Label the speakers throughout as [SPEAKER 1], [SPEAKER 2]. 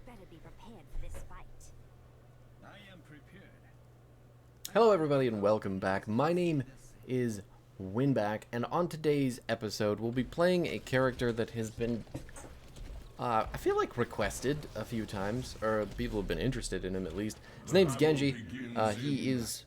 [SPEAKER 1] better be prepared for this fight.
[SPEAKER 2] I am prepared.
[SPEAKER 3] Hello everybody and welcome back. My name is Winback, and on today's episode we'll be playing a character that has been, I feel like, requested a few times, or people have been interested in him at least. His name's Genji. He is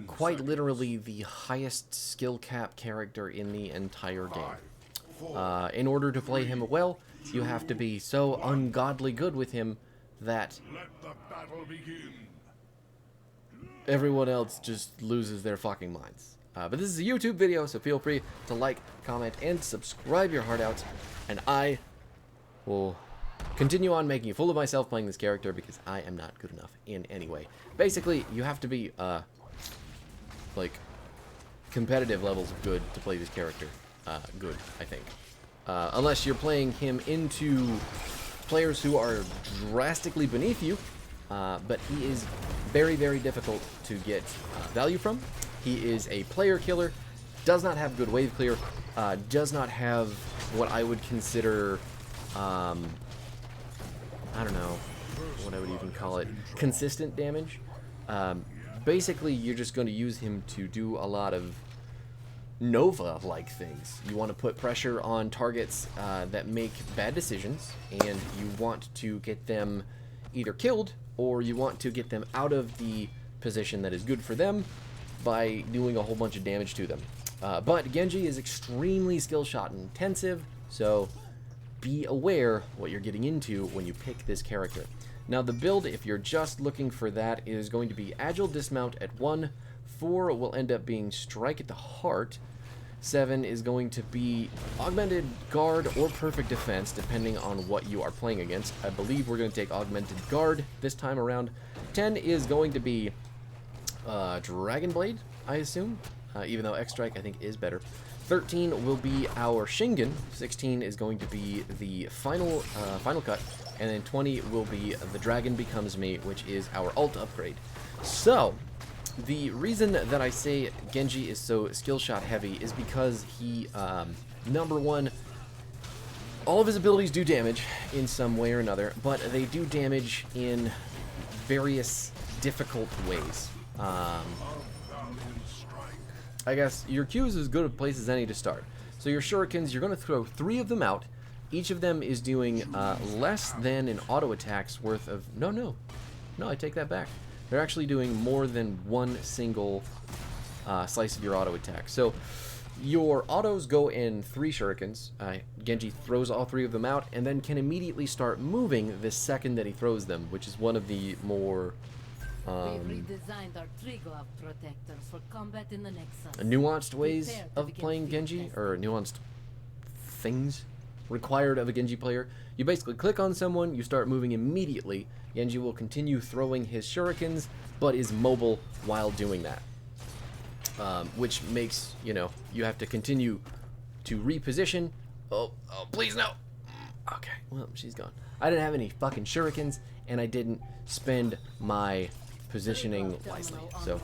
[SPEAKER 3] quite literally the highest skill cap character in the entire game. In order to play him well, you have to be so ungodly good with him that
[SPEAKER 2] Let the battle begin.
[SPEAKER 3] everyone else just loses their fucking minds. But this is a YouTube video, so feel free to like, comment, and subscribe your heart out. And I will continue on making a fool of myself playing this character because I am not good enough in any way. Basically, you have to be, like, competitive levels of good to play this character. Good, I think. Unless you're playing him into players who are drastically beneath you. But he is very, very difficult to get value from. He is a player killer, does not have good wave clear, does not have what I would consider, I don't know what I would even call it, consistent damage. Basically, you're just going to use him to do a lot of Nova-like things. You want to put pressure on targets that make bad decisions, and you want to get them either killed, or you want to get them out of the position that is good for them by doing a whole bunch of damage to them. But Genji is extremely skill shot intensive, so be aware what you're getting into when you pick this character. Now the build, if you're just looking for that, is going to be Agile Dismount at 1, 4 will end up being Strike at the Heart, 7 is going to be Augmented Guard or Perfect Defense, depending on what you are playing against. I believe we're going to take Augmented Guard this time around. 10 is going to be Dragon Blade, I assume, even though X-Strike I think is better. 13 will be our Shingen, 16 is going to be the final cut, and then 20 will be the Dragon Becomes Me, which is our ult upgrade. So, the reason that I say Genji is so skill shot heavy is because he, number one, all of his abilities do damage in some way or another, but they do damage in various difficult ways. I guess your Q is as good a place as any to start. So your shurikens, you're going to throw 3 of them out. Each of them is doing less than an auto attack's worth of... No, I take that back. They're actually doing more than one single slice of your auto attack. So your autos go in 3 shurikens. Genji throws all 3 of them out and then can immediately start moving the second that he throws them, which is one of the more
[SPEAKER 4] We've redesigned our tree glove protectors for combat in the Nexus.
[SPEAKER 3] nuanced ways of playing Genji, or nuanced things required of a Genji player. You basically click on someone, you start moving immediately. Genji will continue throwing his shurikens, but is mobile while doing that. Which makes, you have to continue to reposition. Oh, please no. Okay, well, she's gone. I didn't have any fucking shurikens, and I didn't spend my positioning wisely. So,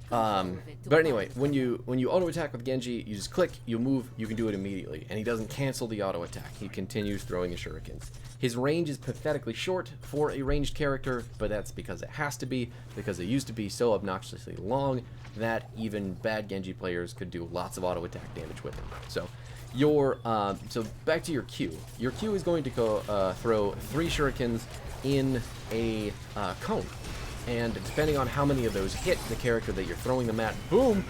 [SPEAKER 3] but anyway, when you auto attack with Genji, you just click, you move, you can do it immediately, and he doesn't cancel the auto attack. He continues throwing his shurikens. His range is pathetically short for a ranged character, but that's because it has to be, because it used to be so obnoxiously long that even bad Genji players could do lots of auto attack damage with him. So so back to your Q. Your Q is going to go throw 3 shurikens in a cone. And depending on how many of those hit the character that you're throwing them at, boom,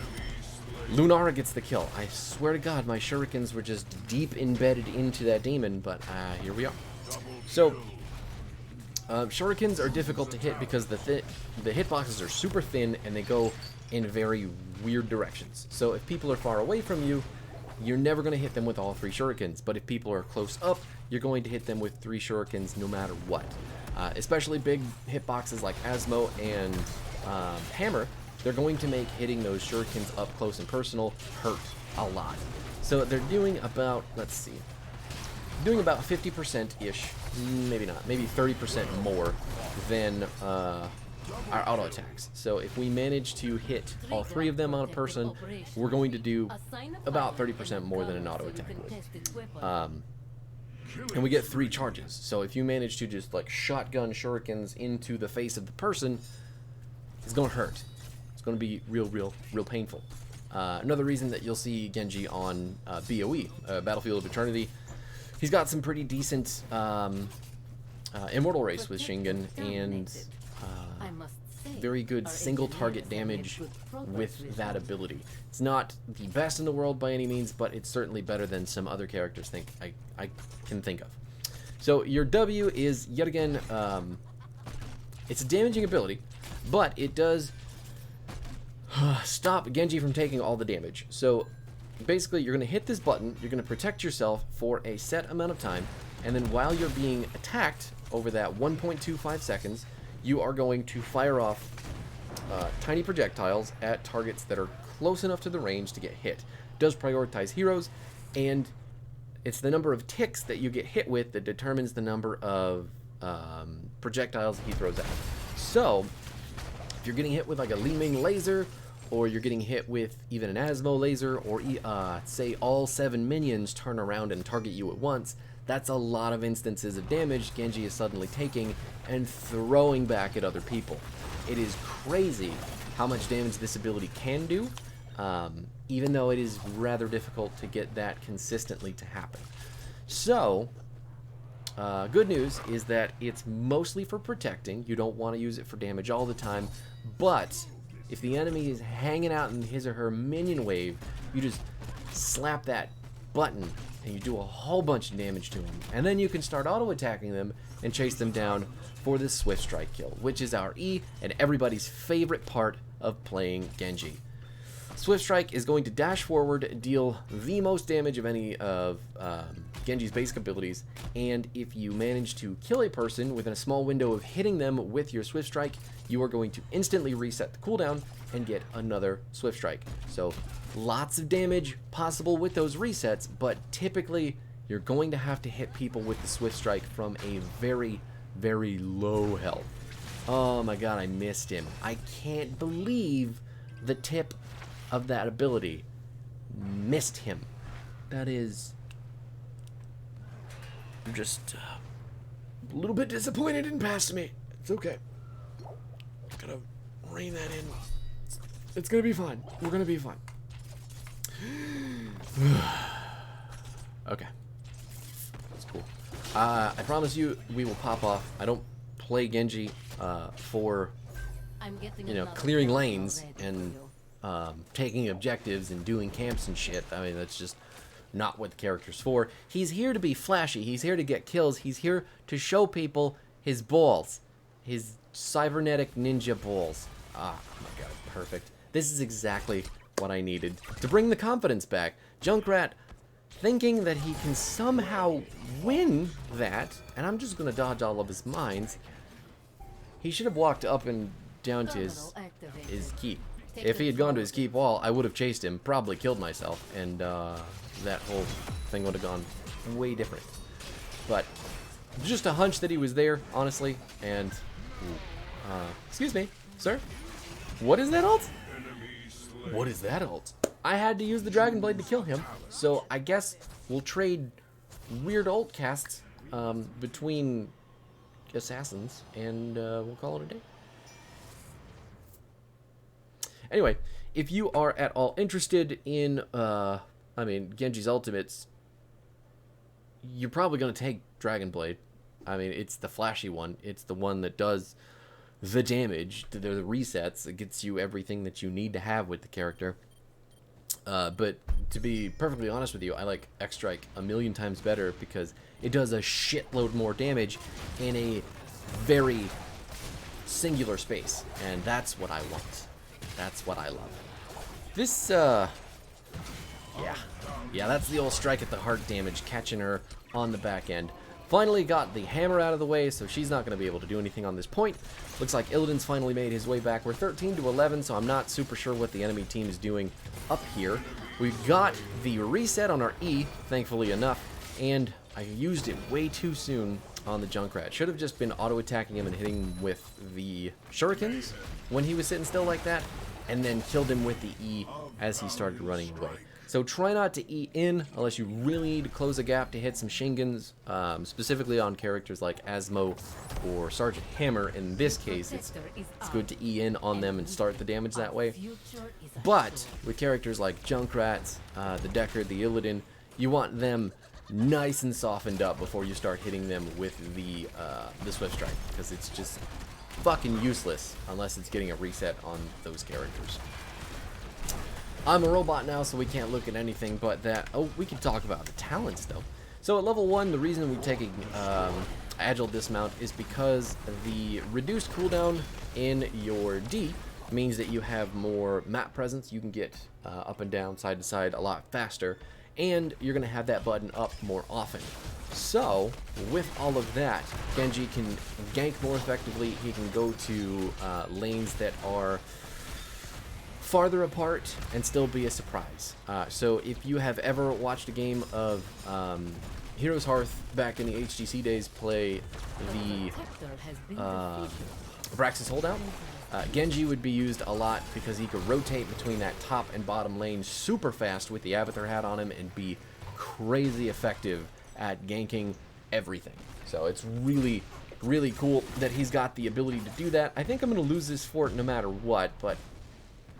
[SPEAKER 3] Lunara gets the kill. I swear to God, my shurikens were just deep embedded into that demon, but here we are. So, shurikens are difficult to hit because the hitboxes are super thin and they go in very weird directions. So if people are far away from you, you're never going to hit them with all 3 shurikens. But if people are close up, you're going to hit them with 3 shurikens no matter what. Especially big hitboxes like Asmo and Hammer, they're going to make hitting those shurikens up close and personal hurt a lot. So they're doing about, let's see, doing about 50%-ish, maybe not, maybe 30% more than our auto attacks. So if we manage to hit all 3 of them on a person, we're going to do about 30% more than an auto attack would. and we get 3 charges. So if you manage to just like shotgun shurikens into the face of the person, it's gonna hurt. It's gonna be real painful. Another reason that you'll see Genji on BOE, Battlefield of Eternity, he's got some pretty decent immortal race with Shingen and very good single target damage with that ability. It's not the best in the world by any means, but it's certainly better than some other characters I can think of. So your W is yet again, it's a damaging ability, but it does stop Genji from taking all the damage. So basically you're going to hit this button, you're going to protect yourself for a set amount of time, and then while you're being attacked over that 1.25 seconds, you are going to fire off tiny projectiles at targets that are close enough to the range to get hit. It does prioritize heroes, and it's the number of ticks that you get hit with that determines the number of projectiles he throws out. So if you're getting hit with like a Li Ming laser, or you're getting hit with even an Asmo laser, or say all 7 minions turn around and target you at once, that's a lot of instances of damage Genji is suddenly taking and throwing back at other people. It is crazy how much damage this ability can do, even though it is rather difficult to get that consistently to happen. So, good news is that it's mostly for protecting. You don't want to use it for damage all the time, but if the enemy is hanging out in his or her minion wave, you just slap that button and you do a whole bunch of damage to them, and then you can start auto attacking them and chase them down for the Swift Strike kill, which is our E and everybody's favorite part of playing Genji. Swift Strike is going to dash forward, deal the most damage of any of Genji's basic abilities, and if you manage to kill a person within a small window of hitting them with your Swift Strike, you are going to instantly reset the cooldown and get another Swift Strike. So lots of damage possible with those resets, but typically you're going to have to hit people with the Swift Strike from a very low health. Oh my god, I missed him. I can't believe the tip of that ability missed him. That is... I'm just a little bit disappointed it didn't pass me. It's okay. Gotta rein that in. It's gonna be fine. We're gonna be fine. Okay. That's cool. I promise you we will pop off. I don't play Genji for, you know, clearing lanes and taking objectives and doing camps and shit. I mean, that's just not what the character's for. He's here to be flashy. He's here to get kills. He's here to show people his balls. His cybernetic ninja balls. Ah, oh my god, perfect. This is exactly what I needed to bring the confidence back. Junkrat thinking that he can somehow win that, and I'm just gonna dodge all of his mines. He should have walked up and down to his keep. If he had gone to his keep wall, I would have chased him, probably killed myself, and that whole thing would have gone way different. But just a hunch that he was there, honestly, and excuse me, sir. What is that ult? What is that ult? I had to use the Dragon Blade to kill him, so I guess we'll trade weird ult casts between assassins, and we'll call it a day. Anyway, if you are at all interested in, Genji's ultimates, you're probably going to take Dragon Blade. I mean, it's the flashy one. It's the one that does the damage, the resets. It gets you everything that you need to have with the character. But to be perfectly honest with you, I like X-Strike a million times better because it does a shitload more damage in a very singular space. And that's what I want. That's what I love. This, yeah, that's the old strike at the heart damage, catching her on the back end. Finally got the hammer out of the way, so she's not going to be able to do anything on this point. Looks like Illidan's finally made his way back. We're 13 to 11, so I'm not super sure what the enemy team is doing up here. We've got the reset on our E, thankfully enough, and I used it way too soon on the Junkrat. Should have just been auto-attacking him and hitting him with the shurikens when he was sitting still like that, and then killed him with the E as he started running away. So try not to E in unless you really need to close a gap to hit some Shingans, specifically on characters like Asmo or Sergeant Hammer. In this case, it's good to E in on them and start the damage that way. But with characters like Junkrats, the Deckard, the Illidan, you want them nice and softened up before you start hitting them with the Swift Strike, because it's just fucking useless unless it's getting a reset on those characters. I'm a robot now, so we can't look at anything but that. Oh, we can talk about the talents, though. So at level 1, the reason we're taking Agile Dismount is because the reduced cooldown in your D means that you have more map presence. You can get up and down, side to side a lot faster, and you're going to have that button up more often. So, with all of that, Genji can gank more effectively. He can go to lanes that are farther apart and still be a surprise. So if you have ever watched a game of Heroes Hearth back in the HGC days play the Abraxas holdout, Genji would be used a lot because he could rotate between that top and bottom lane super fast with the Abathur hat on him and be crazy effective at ganking everything. So it's really, really cool that he's got the ability to do that. I think I'm going to lose this fort no matter what, but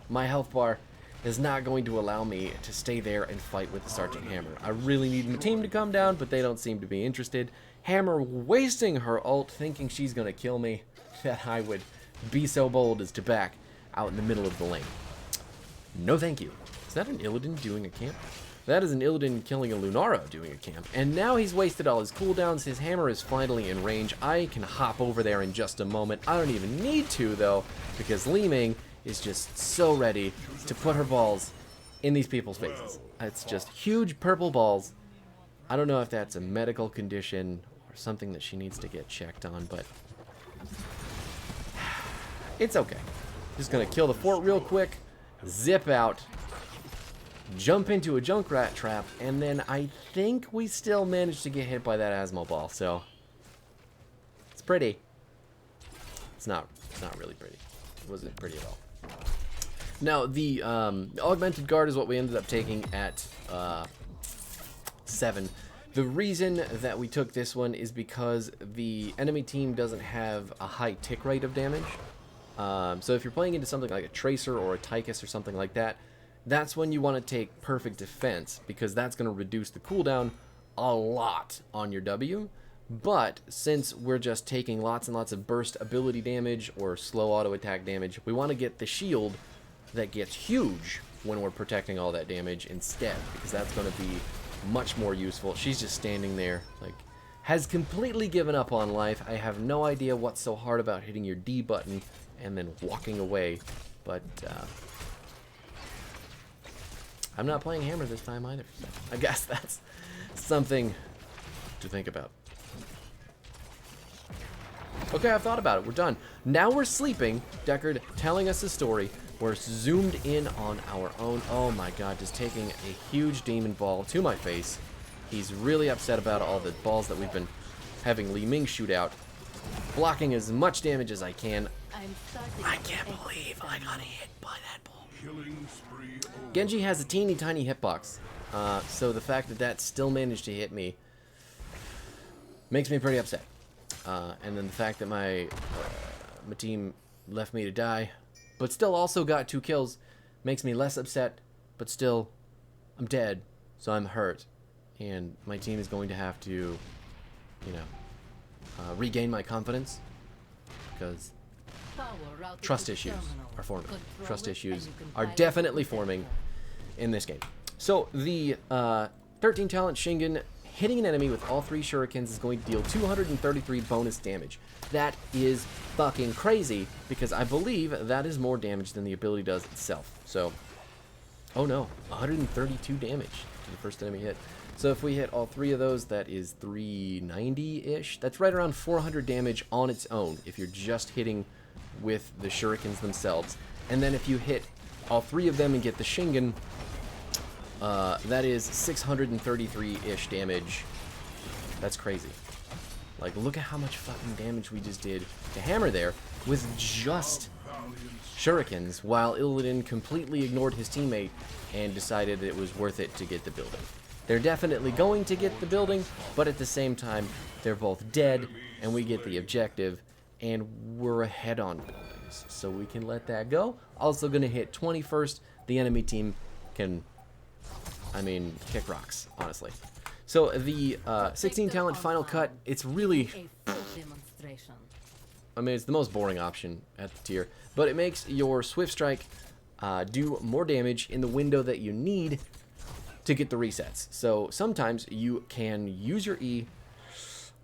[SPEAKER 3] my health bar is not going to allow me to stay there and fight with the Sergeant Hammer. I really need my team to come down, but they don't seem to be interested. Hammer wasting her ult, thinking she's going to kill me, that I would be so bold as to back out in the middle of the lane. No thank you. Is that an Illidan doing a camp? That is an Illidan killing a Lunaro doing a camp. And now he's wasted all his cooldowns. His hammer is finally in range. I can hop over there in just a moment. I don't even need to, though, because Li Ming is just so ready to put her balls in these people's faces. It's just huge purple balls. I don't know if that's a medical condition or something that she needs to get checked on, but it's okay. Just gonna kill the fort real quick, zip out, jump into a Junkrat trap, and then I think we still managed to get hit by that Asmo ball, so it's pretty. It's not really pretty. It wasn't pretty at all. Now, the Augmented Guard is what we ended up taking at 7. The reason that we took this one is because the enemy team doesn't have a high tick rate of damage. So if you're playing into something like a Tracer or a Tychus or something like that, that's when you want to take Perfect Defense, because that's going to reduce the cooldown a lot on your W. But since we're just taking lots and lots of burst ability damage or slow auto attack damage, we want to get the shield that gets huge when we're protecting all that damage instead, because that's going to be much more useful. She's just standing there, like, has completely given up on life. I have no idea what's so hard about hitting your D button and then walking away, but I'm not playing Hammer this time either, so I guess that's something to think about. Okay, I've thought about it. We're done. Now we're sleeping. Deckard telling us a story. We're zoomed in on our own. Oh my god, just taking a huge demon ball to my face. He's really upset about all the balls that we've been having Li Ming shoot out. Blocking as much damage as I can. I can't believe I got hit by that ball. Genji has a teeny tiny hitbox. So the fact that that still managed to hit me makes me pretty upset. And then the fact that my team left me to die, but still also got 2 kills, makes me less upset, but still, I'm dead, so I'm hurt. And my team is going to have to, you know, regain my confidence, because trust issues are forming. Trust issues are definitely forming in this game. So the 13 talent Shingen hitting an enemy with all 3 shurikens is going to deal 233 bonus damage. That is fucking crazy, because I believe that is more damage than the ability does itself. So, oh no, 132 damage to the first enemy hit. So if we hit all 3 of those, that is 390-ish. That's right around 400 damage on its own if you're just hitting with the shurikens themselves. And then if you hit all 3 of them and get the Shingen, that is 633-ish damage. That's crazy. Like, look at how much fucking damage we just did to Hammer there with just shurikens, while Illidan completely ignored his teammate and decided it was worth it to get the building. They're definitely going to get the building, but at the same time, they're both dead, and we get the objective, and we're ahead on buildings. So we can let that go. Also going to hit 21st. The enemy team can, I mean, kick rocks, honestly. So the 16 talent final cut, it's really,
[SPEAKER 4] A full demonstration.
[SPEAKER 3] I mean, it's the most boring option at the tier, but it makes your Swift Strike do more damage in the window that you need to get the resets. So sometimes you can use your E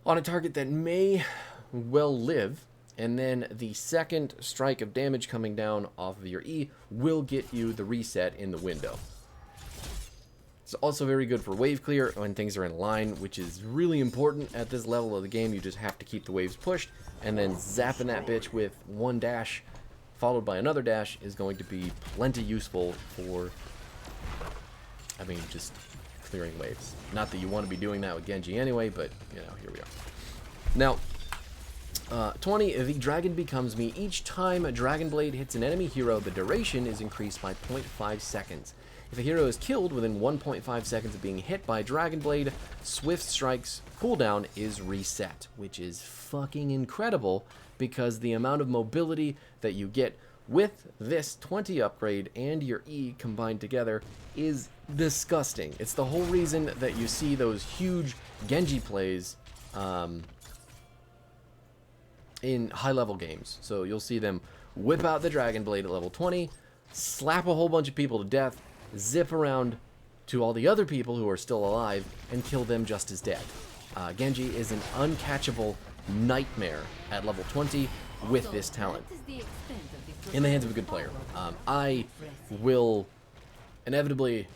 [SPEAKER 3] on a target that may well live, and then the second strike of damage coming down off of your E will get you the reset in the window. It's also very good for wave clear when things are in line, which is really important at this level of the game. You just have to keep the waves pushed, and then zapping that bitch with one dash followed by another dash is going to be plenty useful for, I mean, just clearing waves. Not that you want to be doing that with Genji anyway, but, you know, here we are. Now, 20, the Dragon Becomes Me. Each time a Dragon Blade hits an enemy hero, the duration is increased by 0.5 seconds. If a hero is killed within 1.5 seconds of being hit by Dragon Blade, Swift Strike's cooldown is reset, which is fucking incredible because the amount of mobility that you get with this 20 upgrade and your E combined together is disgusting. It's the whole reason that you see those huge Genji plays in high-level games. So you'll see them whip out the Dragon Blade at level 20, slap a whole bunch of people to death, zip around to all the other people who are still alive, and kill them just as dead. Genji is an uncatchable nightmare at level 20 with this talent. In the hands of a good player. I will inevitably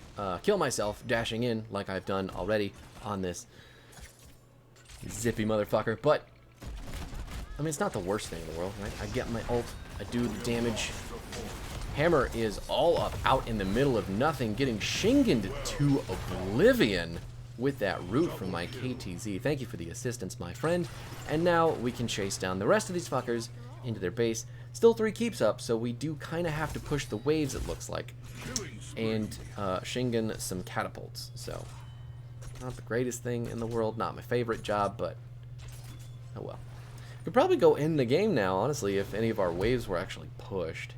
[SPEAKER 3] kill myself dashing in like I've done already on this zippy motherfucker, but I mean, it's not the worst thing in the world, right? I get my ult, I do the damage. Hammer is all up out in the middle of nothing, getting shingened to oblivion with that root from my KTZ. Thank you for the assistance, my friend. And now we can chase down the rest of these fuckers into their base. Still 3 keeps up, so we do kind of have to push the waves, it looks like. And shingen some catapults. So, not the greatest thing in the world, not my favorite job, but oh well. Could probably go in the game now, honestly, if any of our waves were actually pushed.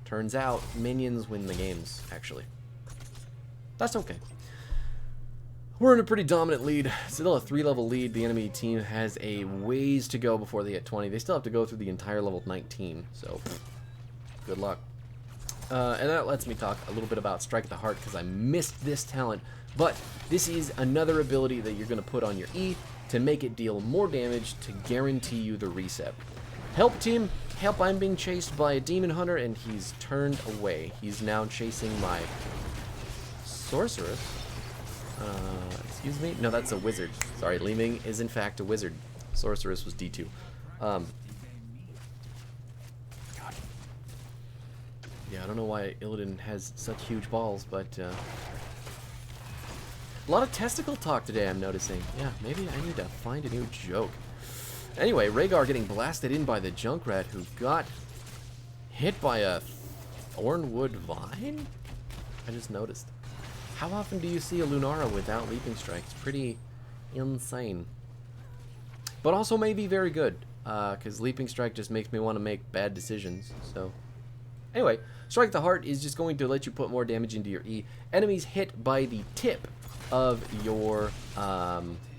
[SPEAKER 3] Turns out, minions win the games, actually. That's okay. We're in a pretty dominant lead. Still a 3-level lead. The enemy team has a ways to go before they hit 20. They still have to go through the entire level 19, so good luck. And that lets me talk a little bit about Strike at the Heart, because I missed this talent. But this is another ability that you're going to put on your E to make it deal more damage to guarantee you the reset. Help team, help, I'm being chased by a demon hunter and he's turned away. He's now chasing my sorceress. Excuse me? No, that's a wizard. Sorry, Li Ming is in fact a wizard. Sorceress was D2. God. Yeah, I don't know why Illidan has such huge balls, but a lot of testicle talk today, I'm noticing. Yeah, maybe I need to find a new joke. Anyway, Rhaegar getting blasted in by the Junkrat, who got hit by a Thornwood Vine? I just noticed. How often do you see a Lunara without Leaping Strike? It's pretty insane. But also may be very good, because Leaping Strike just makes me want to make bad decisions, so... Anyway, Strike the Heart is just going to let you put more damage into your E. Enemies hit by the tip of your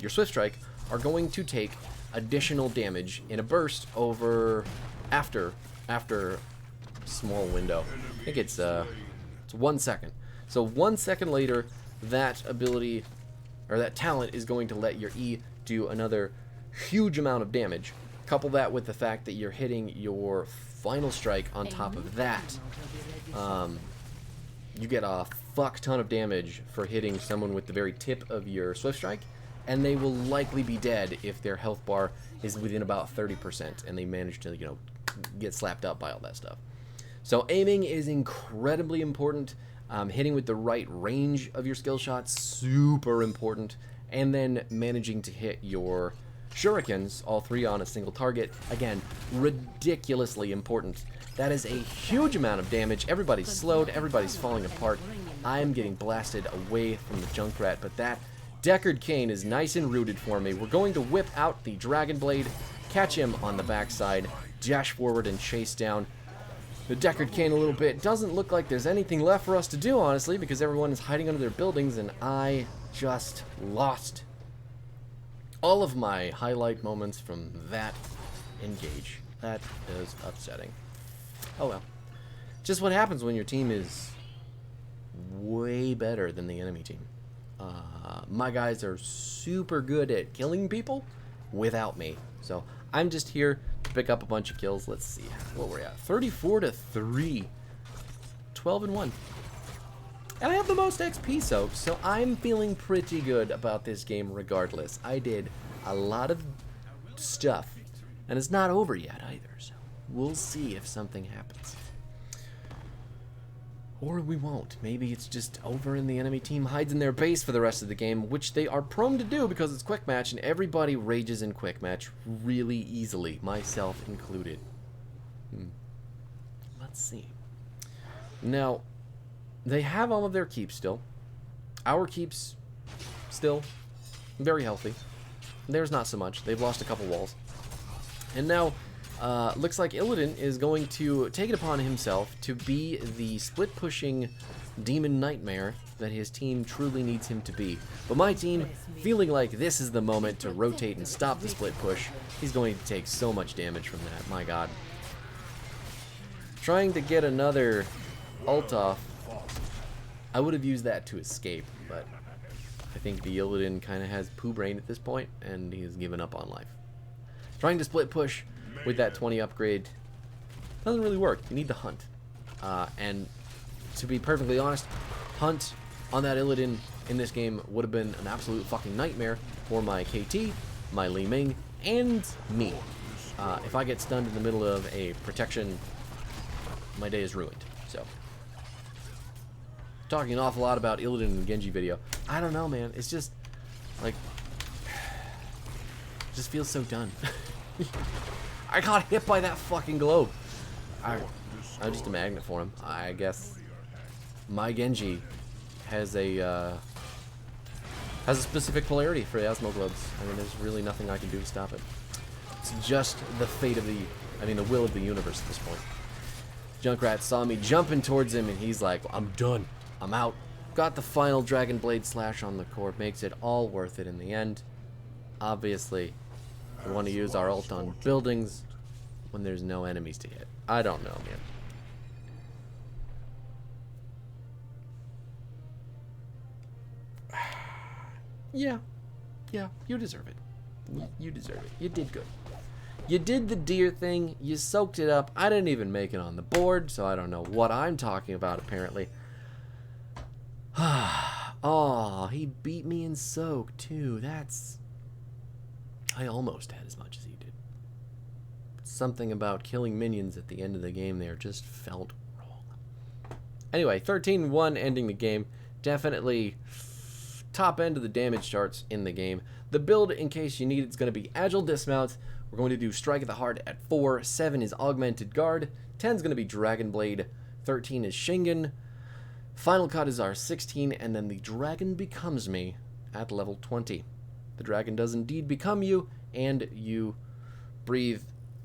[SPEAKER 3] Swift Strike are going to take additional damage in a burst over after small window. I think it's 1 second. So 1 second later, that ability or that talent is going to let your E do another huge amount of damage. Couple that with the fact that you're hitting your final strike on top of that. You get a fuck ton of damage for hitting someone with the very tip of your Swift Strike, and they will likely be dead if their health bar is within about 30% and they manage to, you know, get slapped up by all that stuff. So aiming is incredibly important. Hitting with the right range of your skill shots, super important. and then managing to hit your shurikens, all 3 on a single target. Again, ridiculously important. That is a huge amount of damage. Everybody's slowed, everybody's falling apart. I'm getting blasted away from the Junkrat, but that Deckard Cain is nice and rooted for me. We're going to whip out the Dragon Blade, catch him on the backside, dash forward and chase down the Deckard Cain a little bit. Doesn't look like there's anything left for us to do, honestly, because everyone is hiding under their buildings, and I just lost all of my highlight moments from that engage. That is upsetting. Oh well. Just what happens when your team is way better than the enemy team. My guys are super good at killing people without me. So I'm just here to pick up a bunch of kills. Let's see what we're at. 34-3. 12-1. And I have the most XP soaked, so I'm feeling pretty good about this game regardless. I did a lot of stuff, and it's not over yet either, so we'll see if something happens. Or we won't. Maybe it's just over and the enemy team hides in their base for the rest of the game, which they are prone to do because it's quick match, and everybody rages in quick match really easily, myself included. Let's see. Now, they have all of their keeps still. Our keeps still very healthy. Theirs not so much. They've lost a couple walls. And now, looks like Illidan is going to take it upon himself to be the split-pushing demon nightmare that his team truly needs him to be. But my team, feeling like this is the moment to rotate and stop the split push, he's going to take so much damage from that. My god. Trying to get another ult off. I would have used that to escape, but I think the Illidan kind of has poo brain at this point, and he has given up on life. Trying to split push with that 20 upgrade doesn't really work. You need to hunt. And to be perfectly honest, hunt on that Illidan in this game would have been an absolute fucking nightmare for my KT, my Li Ming, and me. If I get stunned in the middle of a protection, my day is ruined. So, talking an awful lot about Illidan in the Genji video. I don't know, man. It's just, like, just feels so done. I got hit by that fucking globe. I'm just a magnet for him. I guess my Genji has a specific polarity for the Asmo globes. I mean, there's really nothing I can do to stop it. It's just the fate of the will of the universe at this point. Junkrat saw me jumping towards him, and he's like, I'm done. I'm out. Got the final Dragon Blade slash on the core. Makes it all worth it in the end. Obviously, we want to use our ult on buildings when there's no enemies to hit. I don't know, man. Yeah, you deserve it. You deserve it. You did good. You did the deer thing. You soaked it up. I didn't even make it on the board, so I don't know what I'm talking about, apparently. Oh, he beat me in soak, too. I almost had as much as he did. Something about killing minions at the end of the game there just felt wrong. Anyway, 13-1 ending the game. Definitely top end of the damage charts in the game. The build, in case you need it, is going to be Agile Dismount. We're going to do Strike at the Heart at 4. 7 is Augmented Guard. 10 is going to be Dragon Blade. 13 is Shingen. Final Cut is our 16, and then the Dragon Becomes Me at level 20. The dragon does indeed become you, and you breathe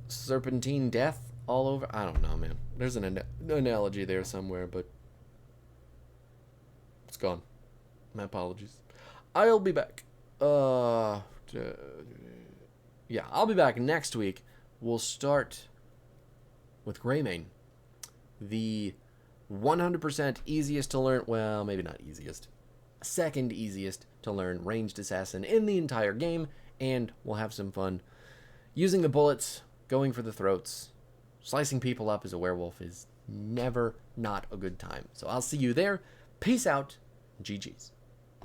[SPEAKER 3] serpentine death all over. I don't know, man. There's an analogy there somewhere, but it's gone. My apologies. I'll be back. Yeah, I'll be back next week. We'll start with Greymane, the 100% easiest to learn. Well, maybe not easiest. Second easiest to learn ranged assassin in the entire game, and we'll have some fun using the bullets, going for the throats. Slicing people up as a werewolf is never not a good time. So I'll see you there. Peace out. GG's.